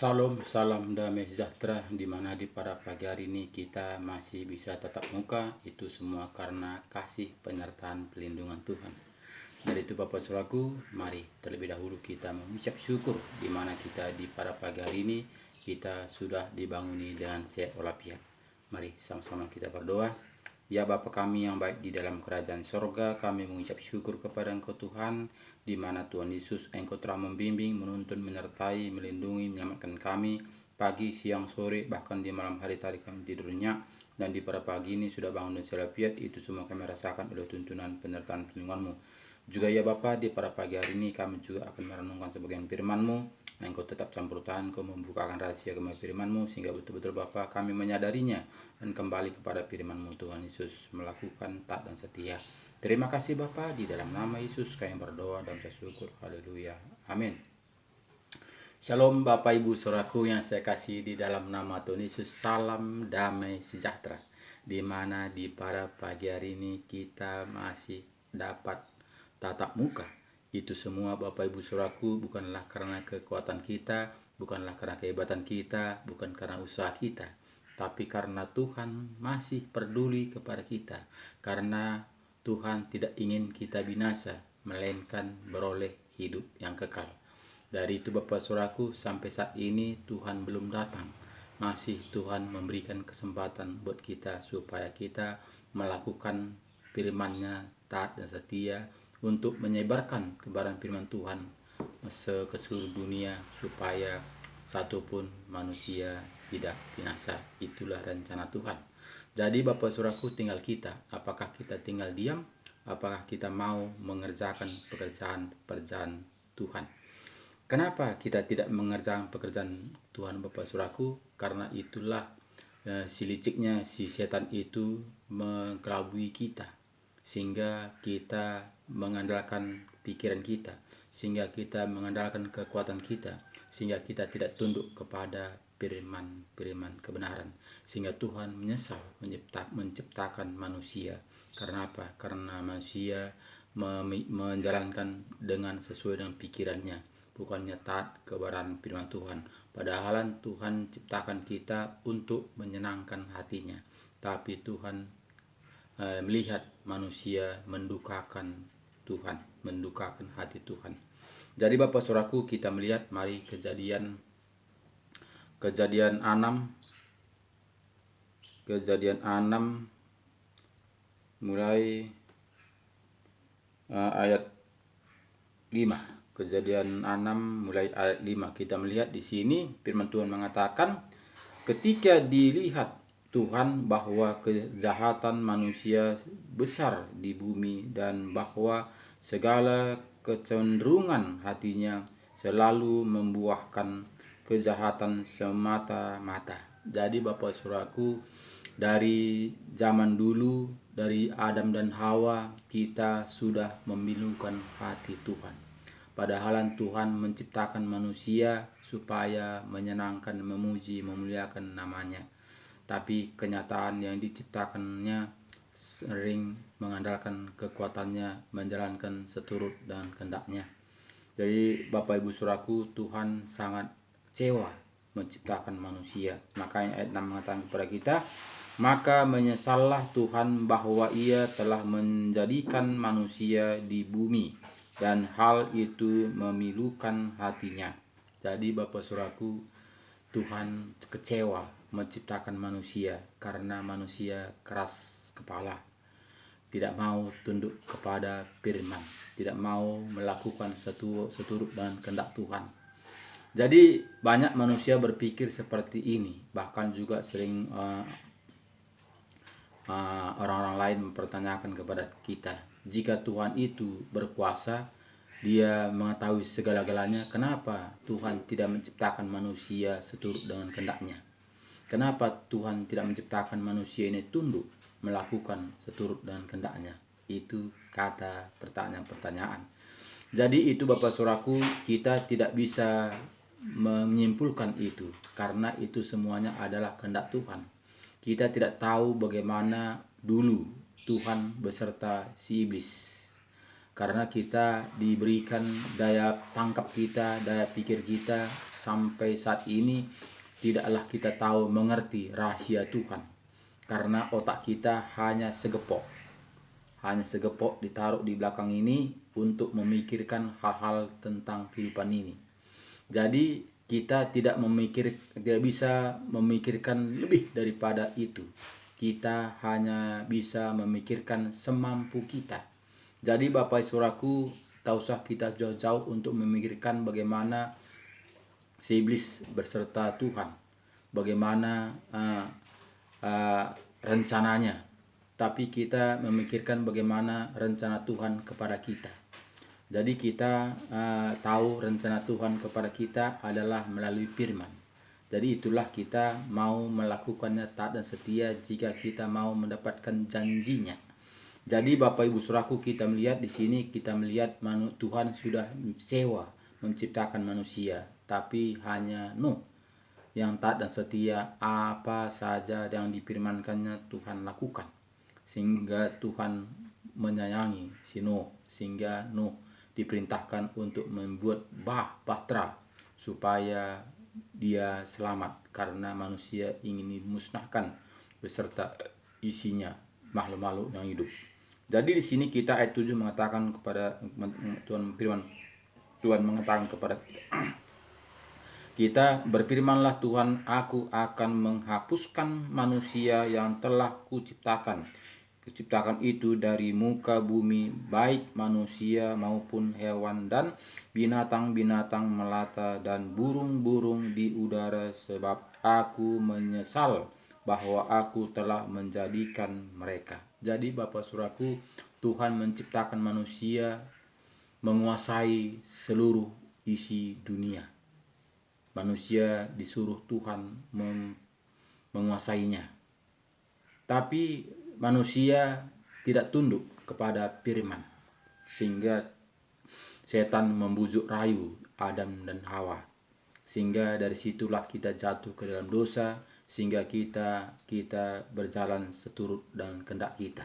Salam, salam damai sejahtera di mana di pada pagi hari ini kita masih bisa tatap muka, itu semua karena kasih penyertaan pelindungan Tuhan. Dari itu Bapak Saudaraku, mari terlebih dahulu kita mengucap syukur di mana kita di pada pagi hari ini kita sudah dibanguni dengan sehat walafiat. Mari sama-sama kita berdoa. Ya Bapa kami yang baik di dalam kerajaan sorga, kami mengucap syukur kepada Engkau Tuhan, di mana Tuhan Yesus Engkau telah membimbing, menuntun, menyertai, melindungi, menyelamatkan kami pagi, siang, sore, bahkan di malam hari tadi kami tidurnya, dan di pada pagi ini sudah bangun dan selafiat. Itu semua kami rasakan oleh tuntunan penyertaan perlindungan-Mu. Juga ya Bapa, di pada pagi hari ini kami juga akan merenungkan sebagian firman-Mu. Nah, Engkau tetap campur tangan, Engkau membukakan rahasia kebenaran firman-Mu, sehingga betul-betul Bapa kami menyadarinya dan kembali kepada firman-Mu. Tuhan Yesus melakukan taat dan setia. Terima kasih Bapa, di dalam nama Yesus kami berdoa dan bersyukur. Haleluya. Amin. Shalom Bapak Ibu Saudaraku yang saya kasih di dalam nama Tuhan Yesus. Salam damai sejahtera. Di mana di pada pagi hari ini kita masih dapat tatap muka. Itu semua Bapak Ibu Saudaraku bukanlah karena kekuatan kita, bukanlah karena kehebatan kita, bukan karena usaha kita, tapi karena Tuhan masih peduli kepada kita. Karena Tuhan tidak ingin kita binasa, melainkan beroleh hidup yang kekal. Dari itu Bapak Saudaraku, sampai saat ini Tuhan belum datang. Masih Tuhan memberikan kesempatan buat kita supaya kita melakukan firman-Nya taat dan setia, untuk menyebarkan kebenaran firman Tuhan ke seluruh dunia supaya satupun manusia tidak binasa. Itulah rencana Tuhan. Jadi Bapak Saudaraku, tinggal kita. Apakah kita tinggal diam? Apakah kita mau mengerjakan pekerjaan Tuhan? Kenapa kita tidak mengerjakan pekerjaan Tuhan Bapak Saudaraku? Karena itulah si liciknya si setan itu mengelabui kita, sehingga kita mengandalkan pikiran kita, sehingga kita mengandalkan kekuatan kita, sehingga kita tidak tunduk kepada firman kebenaran, sehingga Tuhan menyesal menciptakan manusia. Karena apa? Karena manusia menjalankan dengan sesuai dengan pikirannya, bukannya taat kebenaran firman Tuhan. Padahal Tuhan ciptakan kita untuk menyenangkan hatinya, tapi Tuhan melihat manusia mendukakan Tuhan, mendukakan hati Tuhan. Jadi Bapak Saudaraku, kita melihat mari kejadian 6 mulai ayat 5. Kejadian 6 mulai ayat 5. Kita melihat di sini firman Tuhan mengatakan, ketika dilihat Tuhan bahwa kejahatan manusia besar di bumi dan bahwa segala kecenderungan hatinya selalu membuahkan kejahatan semata-mata. Jadi Bapak Saudaraku, dari zaman dulu, dari Adam dan Hawa, kita sudah memilukan hati Tuhan. Padahal Tuhan menciptakan manusia supaya menyenangkan, memuji, memuliakan namanya. Tapi kenyataan yang diciptakannya sering mengandalkan kekuatannya, menjalankan seturut dan kehendaknya. Jadi Bapak Ibu Saudaraku, Tuhan sangat kecewa menciptakan manusia. Makanya ayat 6 mengatakan kepada kita, maka menyesallah Tuhan bahwa Ia telah menjadikan manusia di bumi, dan hal itu memilukan hatinya. Jadi Bapak Saudaraku, Tuhan kecewa menciptakan manusia karena manusia keras kepala, tidak mau tunduk kepada firman, tidak mau melakukan seturut dengan kehendak Tuhan. Jadi banyak manusia berpikir seperti ini. Bahkan juga sering orang-orang lain mempertanyakan kepada kita, jika Tuhan itu berkuasa, Dia mengetahui segala-galanya, kenapa Tuhan tidak menciptakan manusia seturut dengan kehendak-Nya? Kenapa Tuhan tidak menciptakan manusia ini tunduk melakukan seturut dengan kehendak-Nya? Itu kata pertanyaan-pertanyaan. Jadi itu Bapak Saudaraku, kita tidak bisa menyimpulkan itu, karena itu semuanya adalah kehendak Tuhan. Kita tidak tahu bagaimana dulu Tuhan beserta si iblis. karena kita diberikan daya tangkap kita, daya pikir kita sampai saat ini tidaklah kita tahu mengerti rahasia Tuhan, karena otak kita hanya segepok ditaruh di belakang ini untuk memikirkan hal-hal tentang kehidupan ini. Jadi kita tidak bisa memikirkan lebih daripada itu. Kita hanya bisa memikirkan semampu kita. Jadi Bapak Saudaraku, tak usah kita jauh-jauh untuk memikirkan bagaimana si iblis berserta Tuhan, bagaimana rencananya. Tapi kita memikirkan bagaimana rencana Tuhan kepada kita. Jadi kita tahu rencana Tuhan kepada kita adalah melalui firman. Jadi itulah kita mau melakukannya taat dan setia jika kita mau mendapatkan janjinya. Jadi Bapak Ibu Saudaraku, kita melihat di sini, kita melihat Tuhan sudah sewa menciptakan manusia, tapi hanya Nuh yang taat dan setia, apa saja yang difirmankannya Tuhan lakukan. Sehingga Tuhan menyayangi si Nuh, sehingga Nuh diperintahkan untuk membuat bahtera supaya dia selamat, karena manusia ingin dimusnahkan beserta isinya, makhluk-makhluk yang hidup. Jadi di sini kita ayat 7 mengatakan kepada Tuhan mengatakan kepada kita, berfirmanlah Tuhan, aku akan menghapuskan manusia yang telah kuciptakan itu dari muka bumi, baik manusia maupun hewan dan binatang-binatang melata dan burung-burung di udara, sebab aku menyesal bahwa aku telah menjadikan mereka. Jadi Bapak Saudaraku, Tuhan menciptakan manusia menguasai seluruh isi dunia. Manusia disuruh Tuhan menguasainya. Tapi manusia tidak tunduk kepada firman, sehingga setan membujuk rayu Adam dan Hawa, sehingga dari situlah kita jatuh ke dalam dosa, sehingga kita berjalan seturut dengan kehendak kita.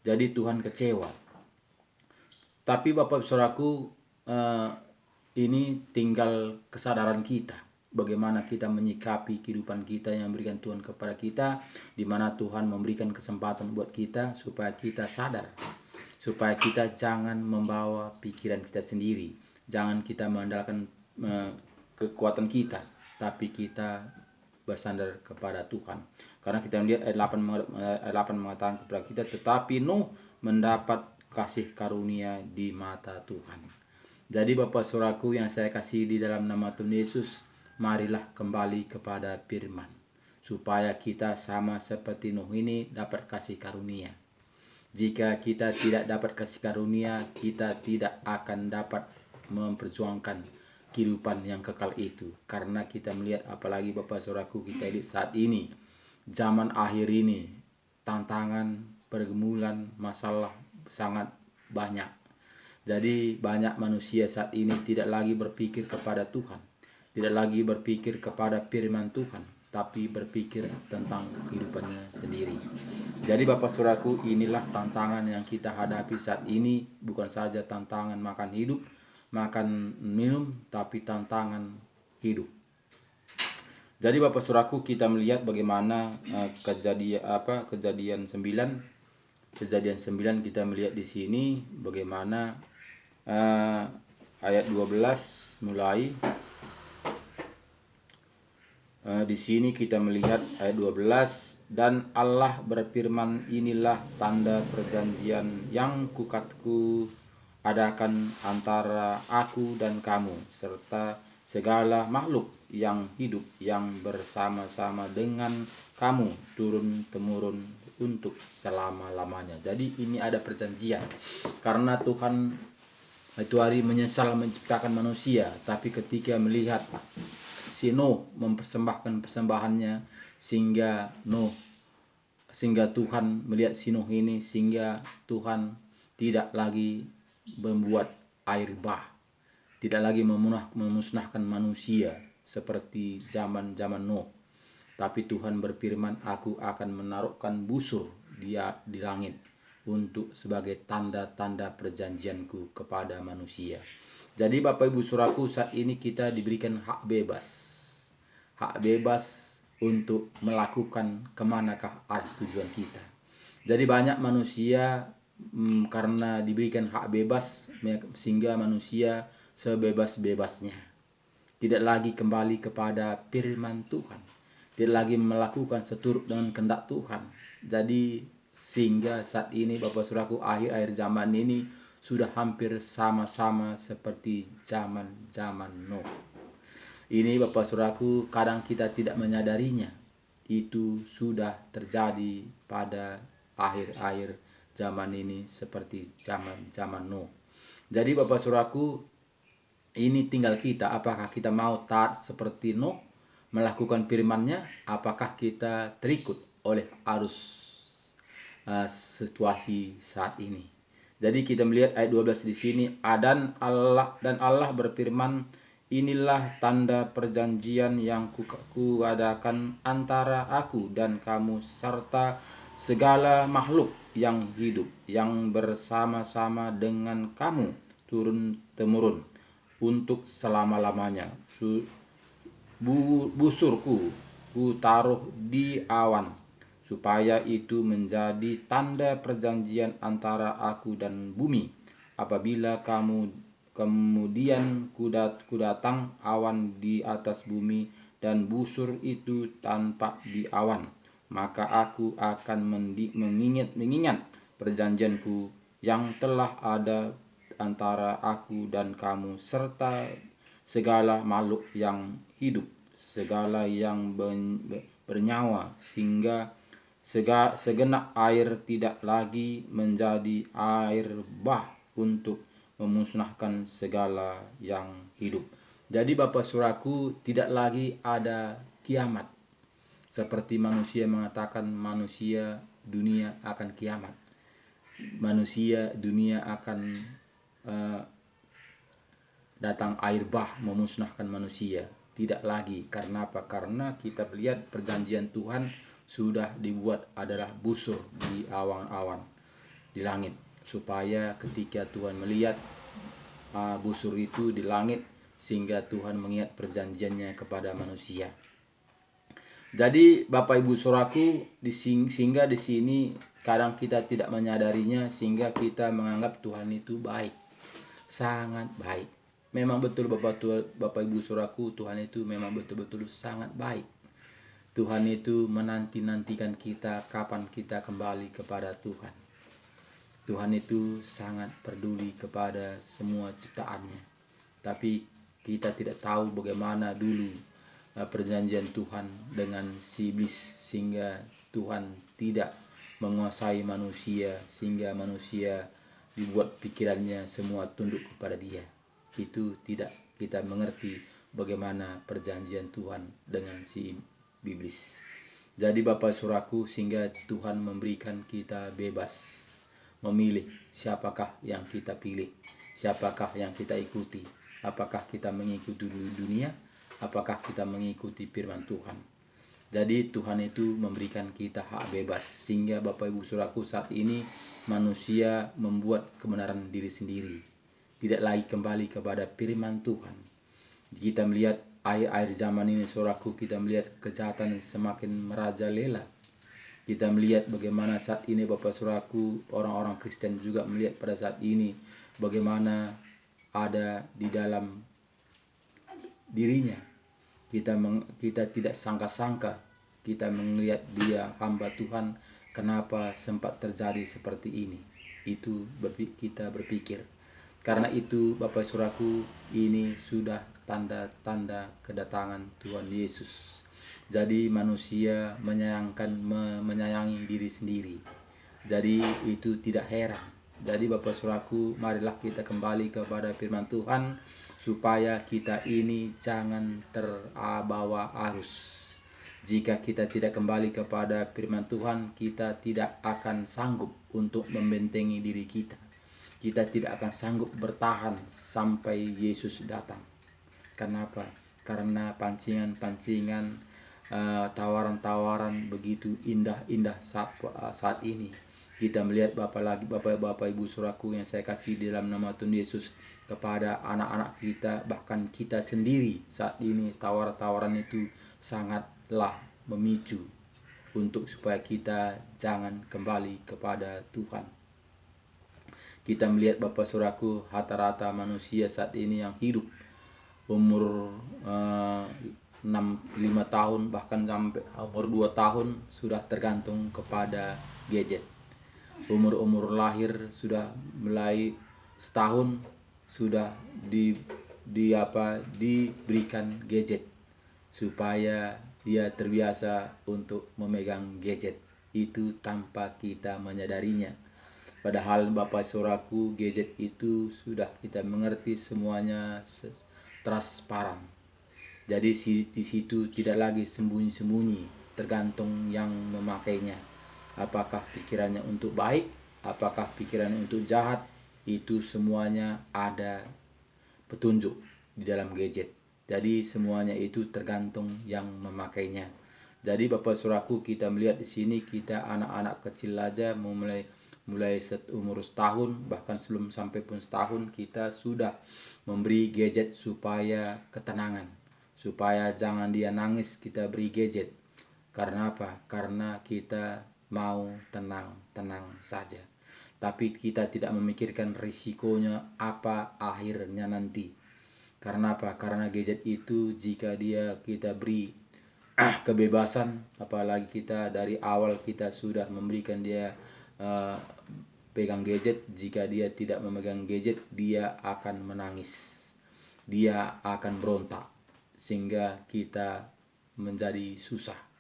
Jadi Tuhan kecewa. Tapi Bapak Saudaraku, ini tinggal kesadaran kita, bagaimana kita menyikapi kehidupan kita yang berikan Tuhan kepada kita, di mana Tuhan memberikan kesempatan buat kita supaya kita sadar, supaya kita jangan membawa pikiran kita sendiri, jangan kita mengandalkan kekuatan kita, tapi kita bersandar kepada Tuhan. Karena kita melihat ayat 8 mengatakan kepada kita, tetapi Nuh mendapat kasih karunia di mata Tuhan. Jadi Bapak Saudaraku yang saya kasih di dalam nama Tuhan Yesus, marilah kembali kepada firman, supaya kita sama seperti Nuh ini dapat kasih karunia. Jika kita tidak dapat kasih karunia, kita tidak akan dapat memperjuangkan kehidupan yang kekal itu. Karena kita melihat, apalagi Bapak Saudaraku, kita lihat saat ini, zaman akhir ini, tantangan, pergumulan, masalah sangat banyak. Jadi banyak manusia saat ini tidak lagi berpikir kepada Tuhan, tidak lagi berpikir kepada firman Tuhan, tapi berpikir tentang kehidupannya sendiri. Jadi Bapak Saudaraku, inilah tantangan yang kita hadapi saat ini, bukan saja tantangan makan hidup, makan minum, tapi tantangan hidup. Jadi Bapak Saudaraku, kita melihat bagaimana kejadian 9 kita melihat di sini bagaimana ayat 12 mulai. Di sini kita melihat ayat 12, dan Allah berfirman, inilah tanda perjanjian yang ku adakan antara aku dan kamu serta segala makhluk yang hidup yang bersama-sama dengan kamu turun-temurun untuk selama-lamanya. Jadi ini ada perjanjian, karena Tuhan itu hari menyesal menciptakan manusia, tapi ketika melihat si Nuh mempersembahkan persembahannya, sehingga Tuhan melihat si Nuh ini, sehingga Tuhan tidak lagi membuat air bah, tidak lagi memusnahkan manusia seperti zaman Nuh. Tapi Tuhan berfirman, aku akan menaruhkan busur dia di langit, untuk sebagai tanda-tanda perjanjianku kepada manusia. Jadi Bapak Ibu Saudaraku, saat ini kita diberikan hak bebas. Hak bebas untuk melakukan kemanakah arah tujuan kita. Jadi banyak manusia karena diberikan hak bebas sehingga manusia sebebas-bebasnya. Tidak lagi kembali kepada firman Tuhan. Tidak lagi melakukan seturut dengan kehendak Tuhan. Jadi sehingga saat ini Bapak Saudaraku, akhir-akhir zaman ini sudah hampir sama-sama seperti zaman Nuh. Ini Bapak Saudaraku, kadang kita tidak menyadarinya. Itu sudah terjadi pada akhir-akhir zaman ini seperti zaman Nuh. Jadi Bapak Saudaraku, ini tinggal kita, apakah kita mau taat seperti Nuh, melakukan firman-Nya, apakah kita terikut oleh arus situasi saat ini. Jadi kita melihat ayat 12 di sini, dan Allah berfirman, inilah tanda perjanjian yang kuadakan antara aku dan kamu serta segala makhluk yang hidup yang bersama-sama dengan kamu turun-temurun untuk selama-lamanya. Busurku ku taruh di awan, supaya itu menjadi tanda perjanjian antara aku dan bumi. Apabila kemudian ku datang awan di atas bumi dan busur itu tanpa di awan, maka aku akan mengingat perjanjianku yang telah ada antara aku dan kamu serta segala makhluk yang hidup, segala yang bernyawa, sehingga segenap air tidak lagi menjadi air bah untuk memusnahkan segala yang hidup. Jadi Bapak Saudaraku, tidak lagi ada kiamat. Seperti manusia mengatakan manusia dunia akan kiamat. Manusia dunia akan datang air bah memusnahkan manusia. Tidak lagi. Karena apa? Karena kita lihat perjanjian Tuhan sudah dibuat adalah busur di awan-awan di langit, supaya ketika Tuhan melihat busur itu di langit, sehingga Tuhan mengingat perjanjiannya kepada manusia. Jadi Bapak Ibu Saudaraku, sehingga di sini kadang kita tidak menyadarinya, sehingga kita menganggap Tuhan itu baik, sangat baik. Memang betul Bapak Ibu Saudaraku, Tuhan itu memang betul-betul sangat baik. Tuhan itu menanti-nantikan kita kapan kita kembali kepada Tuhan. Tuhan itu sangat peduli kepada semua ciptaannya. Tapi kita tidak tahu bagaimana dulu perjanjian Tuhan dengan si iblis, sehingga Tuhan tidak menguasai manusia, sehingga manusia dibuat pikirannya semua tunduk kepada dia. Itu tidak kita mengerti bagaimana perjanjian Tuhan dengan si iblis. Jadi Bapak Saudaraku, sehingga Tuhan memberikan kita bebas memilih siapakah yang kita pilih, siapakah yang kita ikuti. Apakah kita mengikuti dunia, apakah kita mengikuti firman Tuhan. Jadi Tuhan itu memberikan kita hak bebas, sehingga Bapak Ibu Saudaraku, saat ini manusia membuat kebenaran diri sendiri, tidak lagi kembali kepada firman Tuhan. Kita melihat akhir zaman ini Saudaraku, kita melihat kejahatan semakin merajalela. Kita melihat bagaimana saat ini Bapak Saudaraku, orang-orang Kristen juga melihat pada saat ini bagaimana ada di dalam dirinya. Kita tidak sangka-sangka, kita melihat dia hamba Tuhan, kenapa sempat terjadi seperti ini. Itu kita berpikir. Karena itu Bapak Saudaraku, ini sudah tanda-tanda kedatangan Tuhan Yesus. Jadi manusia menyayangi diri sendiri. Jadi itu tidak heran. Jadi Bapak Saudaraku, marilah kita kembali kepada firman Tuhan, supaya kita ini jangan terbawa arus. Jika kita tidak kembali kepada firman Tuhan, kita tidak akan sanggup untuk membentengi diri kita. Kita tidak akan sanggup bertahan sampai Yesus datang. Kenapa? Karena tawaran-tawaran begitu indah-indah saat ini. kita melihat Bapak Ibu Saudaraku yang saya kasih di dalam nama Tuhan Yesus, kepada anak-anak kita, bahkan kita sendiri saat ini, tawaran itu sangatlah memicu untuk supaya kita jangan kembali kepada Tuhan. Kita melihat Bapak Saudaraku, rata-rata manusia saat ini yang hidup umur 5 tahun bahkan sampai umur 2 tahun sudah tergantung kepada gadget. Umur lahir sudah mulai setahun sudah diberikan gadget supaya dia terbiasa untuk memegang gadget itu tanpa kita menyadarinya. Padahal Bapak Saudaraku, gadget itu sudah kita mengerti semuanya transparan. Jadi di situ tidak lagi sembunyi-sembunyi, tergantung yang memakainya. Apakah pikirannya untuk baik, apakah pikirannya untuk jahat, itu semuanya ada petunjuk di dalam gadget. Jadi semuanya itu tergantung yang memakainya. Jadi Bapak Saudaraku, kita melihat di sini kita anak-anak kecil aja mulai umur setahun, bahkan sebelum sampai pun setahun kita sudah memberi gadget supaya ketenangan, supaya jangan dia nangis kita beri gadget. Karena apa? Karena kita mau tenang saja, tapi kita tidak memikirkan risikonya apa akhirnya nanti. Karena apa? Karena gadget itu jika kita beri kebebasan, apalagi kita dari awal kita sudah memberikan dia pegang gadget, jika dia tidak memegang gadget dia akan menangis, dia akan berontak, sehingga kita menjadi susah.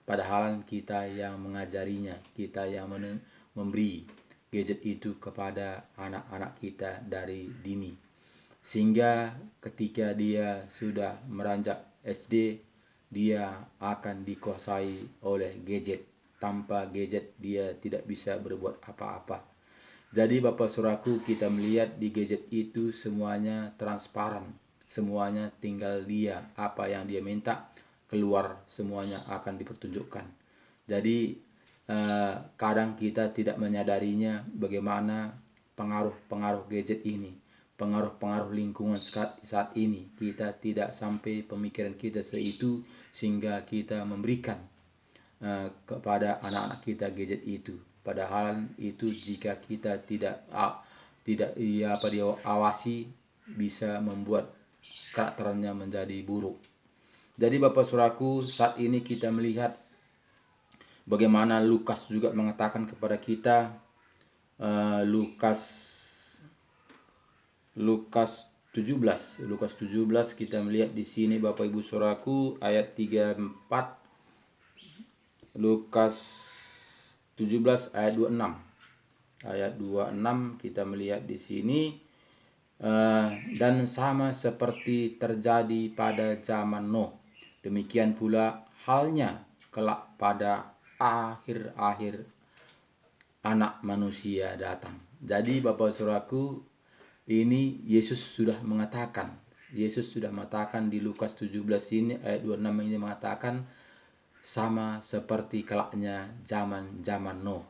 Padahal kita yang mengajarinya, kita yang memberi gadget itu kepada anak-anak kita dari dini, sehingga ketika dia sudah meranjak SD dia akan dikuasai oleh gadget. Tanpa gadget dia tidak bisa berbuat apa-apa. Jadi Bapak Saudaraku, kita melihat di gadget itu semuanya transparan, semuanya tinggal dia apa yang dia minta keluar, semuanya akan dipertunjukkan. Jadi kadang kita tidak menyadarinya bagaimana pengaruh gadget ini, pengaruh lingkungan saat ini. Kita tidak sampai pemikiran kita seitu sehingga kita memberikan kepada anak-anak kita gadget itu. Padahal itu jika kita tidak diawasi bisa membuat karakternya menjadi buruk. Jadi Bapak Saudaraku, saat ini kita melihat bagaimana Lukas juga mengatakan kepada kita, Lukas 17 kita melihat di sini Bapak Ibu Saudaraku, ayat 34, Lukas 17 ayat 26. Ayat 26 kita melihat di sini, dan sama seperti terjadi pada zaman Nuh, demikian pula halnya kelak pada akhir-akhir Anak Manusia datang. Jadi Bapak Saudaraku, ini Yesus sudah mengatakan di Lukas 17 ini ayat 26 ini mengatakan sama seperti kelaknya zaman Nuh.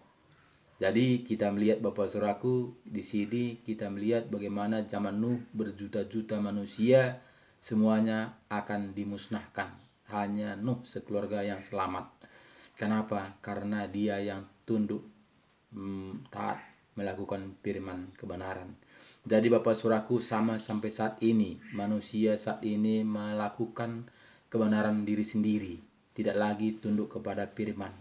Jadi kita melihat Bapak Saudaraku, di sini kita melihat bagaimana zaman Nuh berjuta-juta manusia semuanya akan dimusnahkan. Hanya Nuh sekeluarga yang selamat. Kenapa? Karena dia yang tunduk taat melakukan firman kebenaran. Jadi Bapak Saudaraku, sama sampai saat ini manusia saat ini melakukan kebenaran diri sendiri, tidak lagi tunduk kepada firman.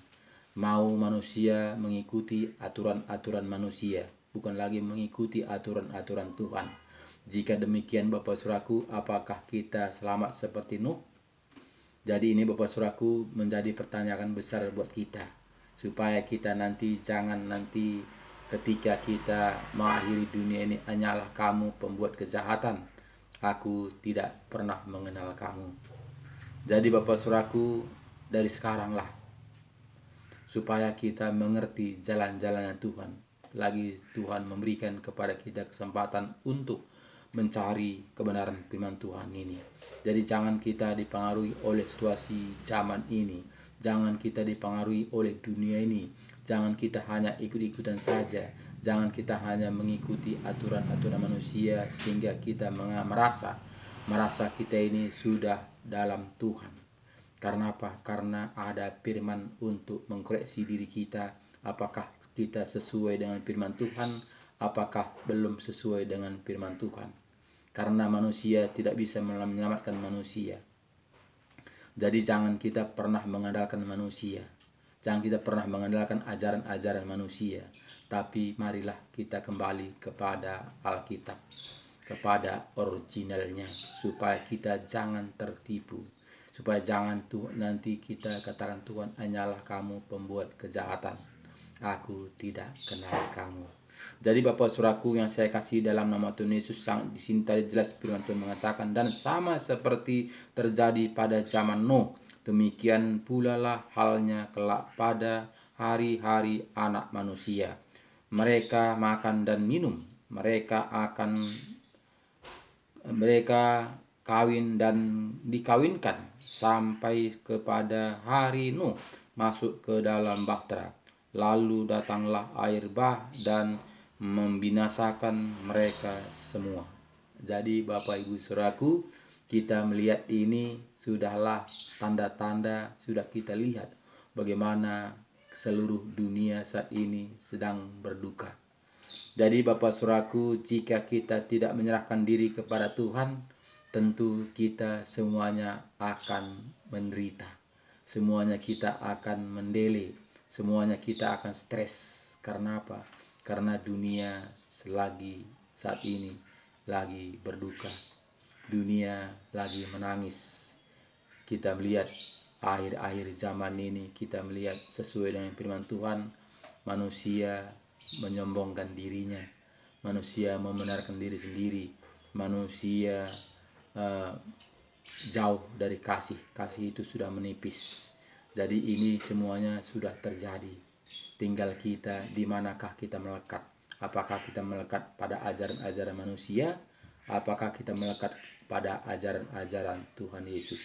Mau manusia mengikuti aturan-aturan manusia, bukan lagi mengikuti aturan-aturan Tuhan. Jika demikian Bapak Saudaraku, apakah kita selamat seperti Nuh? Jadi ini Bapak Saudaraku menjadi pertanyaan besar buat kita, supaya kita jangan ketika kita mengakhiri dunia ini, hanyalah kamu pembuat kejahatan, aku tidak pernah mengenal kamu. Jadi Bapak Saudaraku, dari sekaranglah supaya kita mengerti jalan-jalannya Tuhan. Lagi Tuhan memberikan kepada kita kesempatan untuk mencari kebenaran firman Tuhan ini. Jadi jangan kita dipengaruhi oleh situasi zaman ini, jangan kita dipengaruhi oleh dunia ini, Jangan kita hanya ikut-ikutan saja. Jangan kita hanya mengikuti aturan-aturan manusia sehingga kita merasa kita ini sudah dalam Tuhan. Karena apa? Karena ada firman untuk mengkoreksi diri kita. Apakah kita sesuai dengan firman Tuhan? Apakah belum sesuai dengan firman Tuhan? Karena manusia tidak bisa menyelamatkan manusia. Jadi jangan kita pernah mengandalkan manusia. Jangan kita pernah mengandalkan ajaran-ajaran manusia. Tapi marilah kita kembali kepada Alkitab, kepada originalnya, supaya kita jangan tertipu. Supaya jangan nanti kita katakan, Tuhan, hanyalah kamu pembuat kejahatan, aku tidak kenal kamu. Jadi Bapak Saudaraku yang saya kasih dalam nama Tuhan Yesus, di sini tadi jelas firman Tuhan mengatakan, dan sama seperti terjadi pada zaman Nuh, demikian pula lah halnya kelak pada hari-hari anak manusia. Mereka makan dan minum, mereka kawin dan dikawinkan sampai kepada hari Nuh masuk ke dalam bahtera. Lalu datanglah air bah dan membinasakan mereka semua. Jadi Bapak Ibu Saudaraku, kita melihat ini sudahlah tanda-tanda, sudah kita lihat bagaimana seluruh dunia saat ini sedang berduka. Jadi Bapak Saudaraku, jika kita tidak menyerahkan diri kepada Tuhan, tentu kita semuanya akan menderita. Semuanya kita akan mendele, semuanya kita akan stres. Karena apa? Karena dunia saat ini lagi berduka. Dunia lagi menangis. Kita melihat akhir-akhir zaman ini, kita melihat sesuai dengan firman Tuhan, manusia menyombongkan dirinya, manusia membenarkan diri sendiri, manusia jauh dari kasih itu sudah menipis. Jadi ini semuanya sudah terjadi. Tinggal kita, di manakah kita melekat? Apakah kita melekat pada ajaran-ajaran manusia? Apakah kita melekat pada ajaran-ajaran Tuhan Yesus?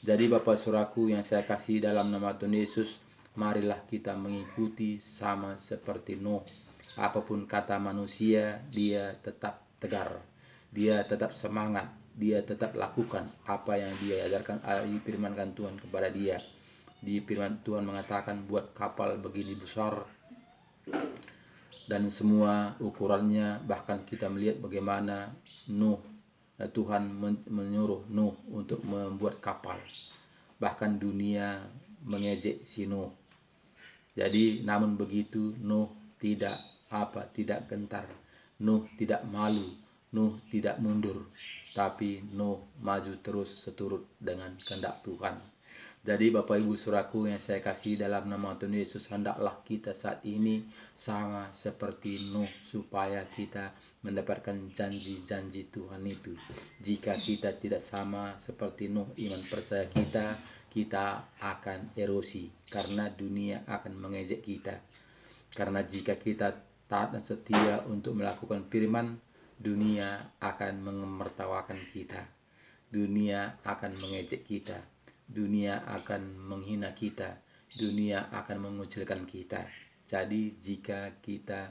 Jadi Bapak Saudaraku yang saya kasih dalam nama Tuhan Yesus, marilah kita mengikuti sama seperti Nuh. Apapun kata manusia, dia tetap tegar, dia tetap semangat, dia tetap lakukan apa yang dia ajarkan, difirmankan Tuhan kepada dia. Di firman Tuhan mengatakan, buat kapal begini besar dan semua ukurannya. Bahkan kita melihat bagaimana Tuhan menyuruh Nuh untuk membuat kapal. Bahkan dunia mengejek si Nuh. Jadi namun begitu Nuh tidak gentar. Nuh tidak malu. Nuh tidak mundur. Tapi Nuh maju terus seturut dengan kehendak Tuhan. Jadi Bapak Ibu Saudaraku yang saya kasih dalam nama Tuhan Yesus, hendaklah kita saat ini sama seperti Nuh, supaya kita mendapatkan janji-janji Tuhan itu. Jika kita tidak sama seperti Nuh, iman percaya kita akan erosi, karena dunia akan mengejek kita. Karena jika kita taat dan setia untuk melakukan firman, dunia akan menertawakan kita. Dunia akan mengejek kita. Dunia akan menghina kita. Dunia akan mengucilkan kita. Jadi jika kita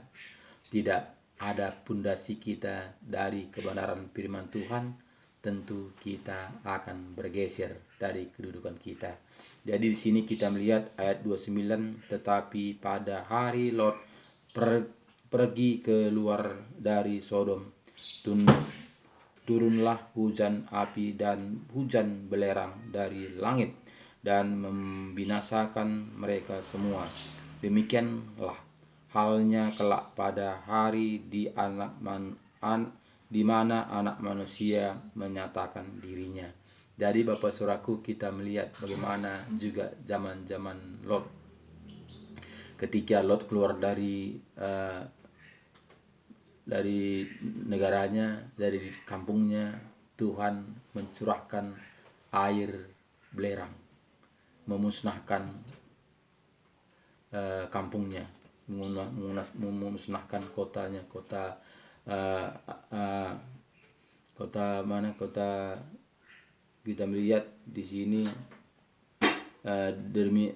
tidak ada pondasi kita dari kebenaran firman Tuhan, tentu kita akan bergeser dari kedudukan kita. Jadi di sini kita melihat ayat 29, tetapi pada hari Lot pergi keluar dari Sodom, turunlah hujan api dan hujan belerang dari langit dan membinasakan mereka semua. Demikianlah halnya kelak pada hari di mana anak manusia menyatakan dirinya. Jadi Bapak Saudaraku, kita melihat bagaimana juga zaman-zaman Lot. Ketika Lot keluar dari negaranya, dari kampungnya, Tuhan mencurahkan air belerang, memusnahkan kampungnya, memusnahkan kotanya, kota kita melihat di sini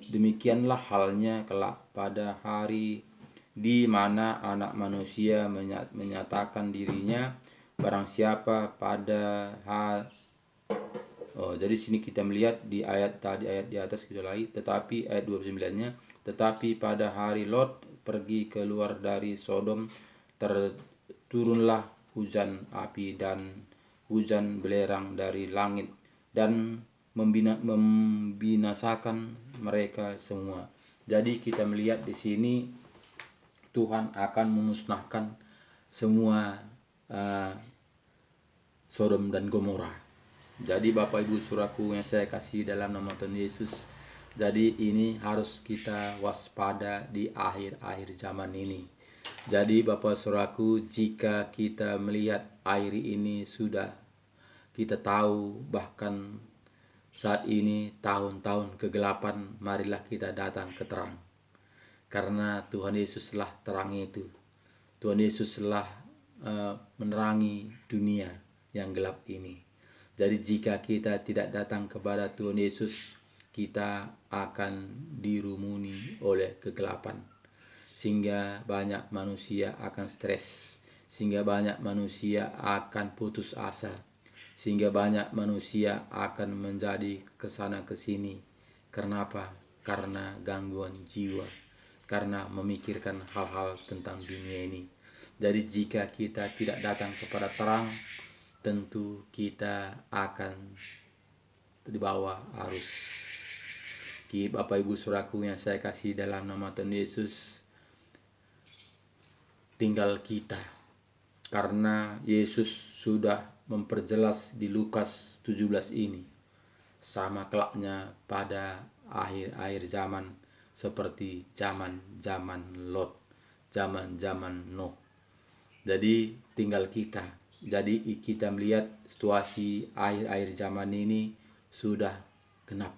Demikianlah halnya kelak pada hari di mana anak manusia menyatakan dirinya. Barang siapa pada jadi sini kita melihat di ayat di atas kita lagi, tetapi ayat 29-nya, tetapi pada hari Lot pergi keluar dari Sodom, turunlah hujan api dan hujan belerang dari langit dan membinasakan mereka semua. Jadi kita melihat di sini Tuhan akan memusnahkan semua Sodom dan Gomora. Jadi Bapak Ibu Saudaraku yang saya kasih dalam nama Tuhan Yesus, jadi ini harus kita waspada di akhir-akhir zaman ini. Jadi Bapak Saudaraku, jika kita melihat air ini sudah kita tahu, bahkan saat ini tahun-tahun kegelapan, marilah kita datang ke terang. Karena Tuhan Yesuslah terang itu. Tuhan Yesuslah menerangi dunia yang gelap ini. Jadi jika kita tidak datang kepada Tuhan Yesus, kita akan dirumuni oleh kegelapan. Sehingga banyak manusia akan stres. Sehingga banyak manusia akan putus asa. Sehingga banyak manusia akan menjadi kesana kesini. Kenapa? Karena gangguan jiwa. Karena memikirkan hal-hal tentang dunia ini. Jadi jika kita tidak datang kepada terang, tentu kita akan dibawa arus. Bapak Ibu Saudaraku yang saya kasih dalam nama Tuhan Yesus, tinggal kita. Karena Yesus sudah memperjelas di Lukas 17 ini, sama kelaknya pada akhir-akhir zaman, seperti zaman-zaman Lot, zaman-zaman Nuh. Jadi tinggal kita. Jadi kita melihat situasi akhir-akhir zaman ini sudah genap.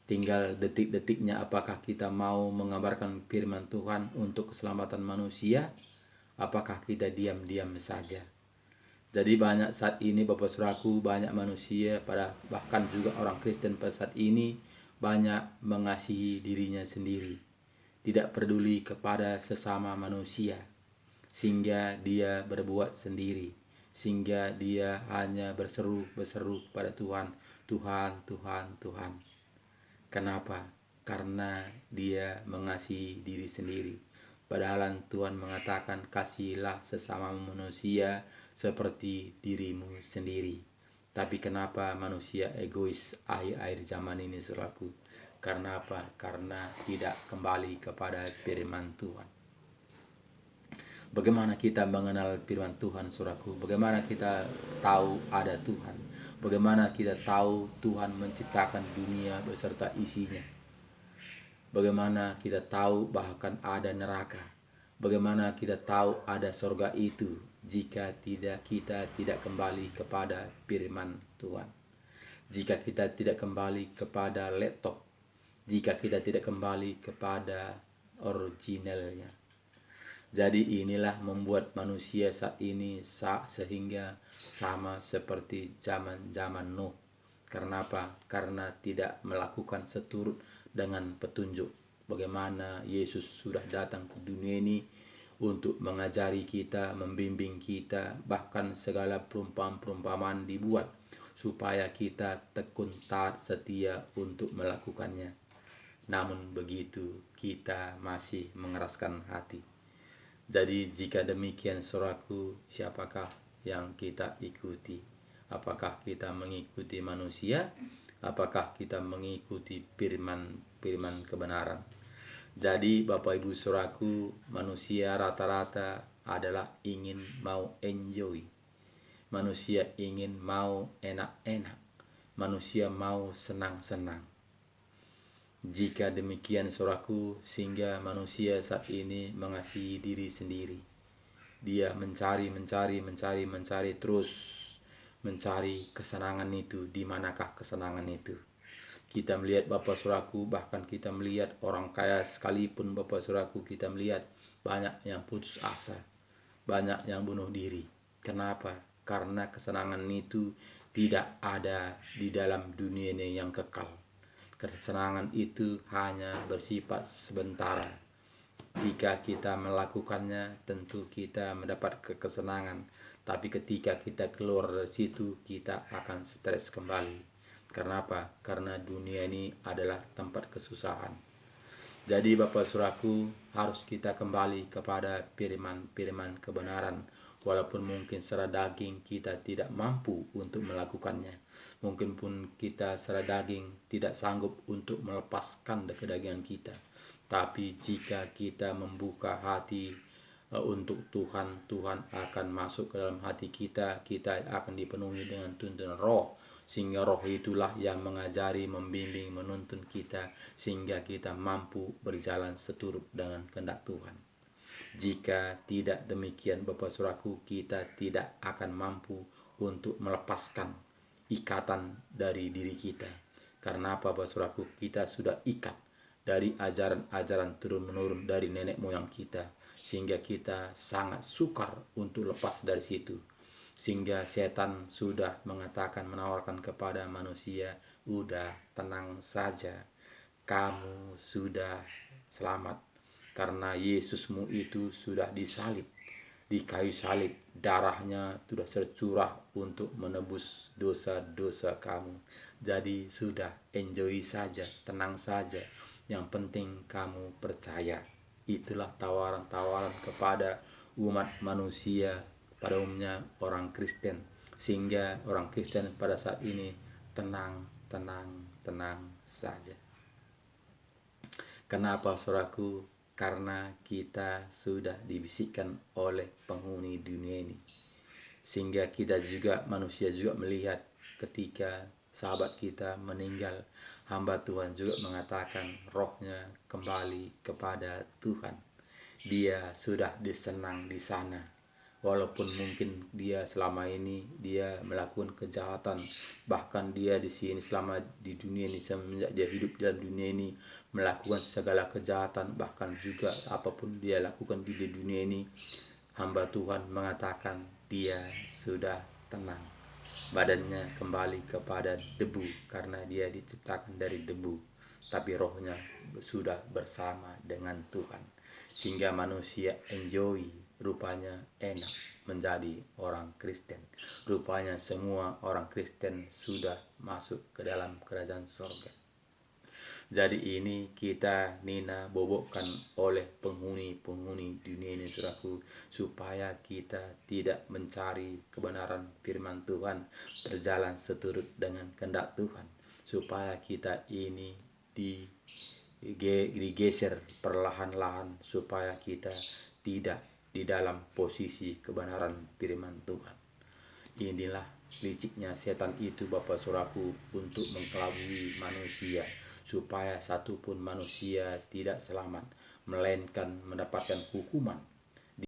Tinggal detik-detiknya apakah kita mau mengabarkan firman Tuhan untuk keselamatan manusia, apakah kita diam-diam saja. Jadi banyak saat ini Bapak Saudaraku, banyak manusia, bahkan juga orang Kristen pada saat ini banyak mengasihi dirinya sendiri, tidak peduli kepada sesama manusia, sehingga dia berbuat sendiri, sehingga dia hanya berseru pada Tuhan, Tuhan, Tuhan, Tuhan. Kenapa? Karena dia mengasihi diri sendiri. Padahal Tuhan mengatakan, kasihilah sesama manusia seperti dirimu sendiri. Tapi kenapa manusia egois akhir-akhir zaman ini, saudaraku? Karena apa? Karena tidak kembali kepada firman Tuhan. Bagaimana kita mengenal firman Tuhan, saudaraku? Bagaimana kita tahu ada Tuhan? Bagaimana kita tahu Tuhan menciptakan dunia beserta isinya? Bagaimana kita tahu bahkan ada neraka? Bagaimana kita tahu ada surga itu jika kita tidak kembali kepada firman Tuhan? Jika kita tidak kembali kepada laptop, jika kita tidak kembali kepada originalnya. Jadi inilah membuat manusia saat ini sehingga sama seperti zaman-zaman Nuh. Karena apa? Karena tidak melakukan seturut dengan petunjuk. Bagaimana Yesus sudah datang ke dunia ini untuk mengajari kita, membimbing kita, bahkan segala perumpamaan dibuat supaya kita tekun taat setia untuk melakukannya. Namun begitu kita masih mengeraskan hati. Jadi jika demikian, saudaraku, siapakah yang kita ikuti? Apakah kita mengikuti manusia? Apakah kita mengikuti firman kebenaran? Jadi Bapak Ibu saudaraku, manusia rata-rata adalah ingin mau enjoy. Manusia ingin mau enak-enak. Manusia mau senang-senang. Jika demikian, saudaraku, sehingga manusia saat ini mengasihi diri sendiri. Dia mencari terus mencari kesenangan itu. Di manakah kesenangan itu? Kita melihat Bapak saudaraku, bahkan kita melihat orang kaya sekalipun Bapak saudaraku, kita melihat banyak yang putus asa, banyak yang bunuh diri. Kenapa? Karena kesenangan itu tidak ada di dalam dunia ini yang kekal. Kesenangan itu hanya bersifat sementara. Jika kita melakukannya, tentu kita mendapat kesenangan. Tapi ketika kita keluar dari situ, kita akan stres kembali. Karena apa? Karena dunia ini adalah tempat kesusahan. Jadi Bapak Saudaraku, harus kita kembali kepada firman-firman kebenaran. Walaupun mungkin secara daging kita tidak mampu untuk melakukannya. Mungkin pun kita secara daging tidak sanggup untuk melepaskan kedagingan kita. Tapi jika kita membuka hati untuk Tuhan, Tuhan akan masuk ke dalam hati kita. Kita akan dipenuhi dengan tuntunan roh. Sehingga roh itulah yang mengajari, membimbing, menuntun kita. Sehingga kita mampu berjalan seturut dengan kehendak Tuhan. Jika tidak demikian Bapak Saudaraku, kita tidak akan mampu untuk melepaskan ikatan dari diri kita. Karena apa Bapak Saudaraku? Kita sudah ikat dari ajaran-ajaran turun-menurun dari nenek moyang kita. Sehingga kita sangat sukar untuk lepas dari situ. Sehingga setan sudah menawarkan kepada manusia, udah tenang saja, kamu sudah selamat. Karena Yesusmu itu sudah disalib, di kayu salib, darahnya sudah tercurah untuk menebus dosa-dosa kamu. Jadi sudah enjoy saja, tenang saja. Yang penting kamu percaya. Itulah tawaran-tawaran kepada umat manusia, pada umumnya orang Kristen. Sehingga orang Kristen pada saat ini tenang saja. Kenapa saudaraku? Karena kita sudah dibisikkan oleh penghuni dunia ini. Sehingga kita juga, manusia juga melihat ketika sahabat kita meninggal, hamba Tuhan juga mengatakan rohnya kembali kepada Tuhan. Dia sudah disenang di sana. Walaupun mungkin dia selama ini dia melakukan kejahatan, bahkan dia di sini selama di dunia ini, semenjak dia hidup dalam dunia ini melakukan segala kejahatan, bahkan juga apapun dia lakukan di dunia ini, hamba Tuhan mengatakan dia sudah tenang. Badannya kembali kepada debu karena dia diciptakan dari debu, tapi rohnya sudah bersama dengan Tuhan. Sehingga manusia enjoy, rupanya enak menjadi orang Kristen. Rupanya semua orang Kristen sudah masuk ke dalam kerajaan surga. Jadi ini kita bobokkan oleh penghuni dunia ini saudaraku, supaya kita tidak mencari kebenaran firman Tuhan, berjalan seturut dengan kehendak Tuhan, supaya kita ini digeser perlahan-lahan, supaya kita tidak di dalam posisi kebenaran firman Tuhan. Inilah liciknya setan itu Bapak Saudaraku, untuk mengelabui manusia, supaya satupun manusia tidak selamat, melainkan mendapatkan hukuman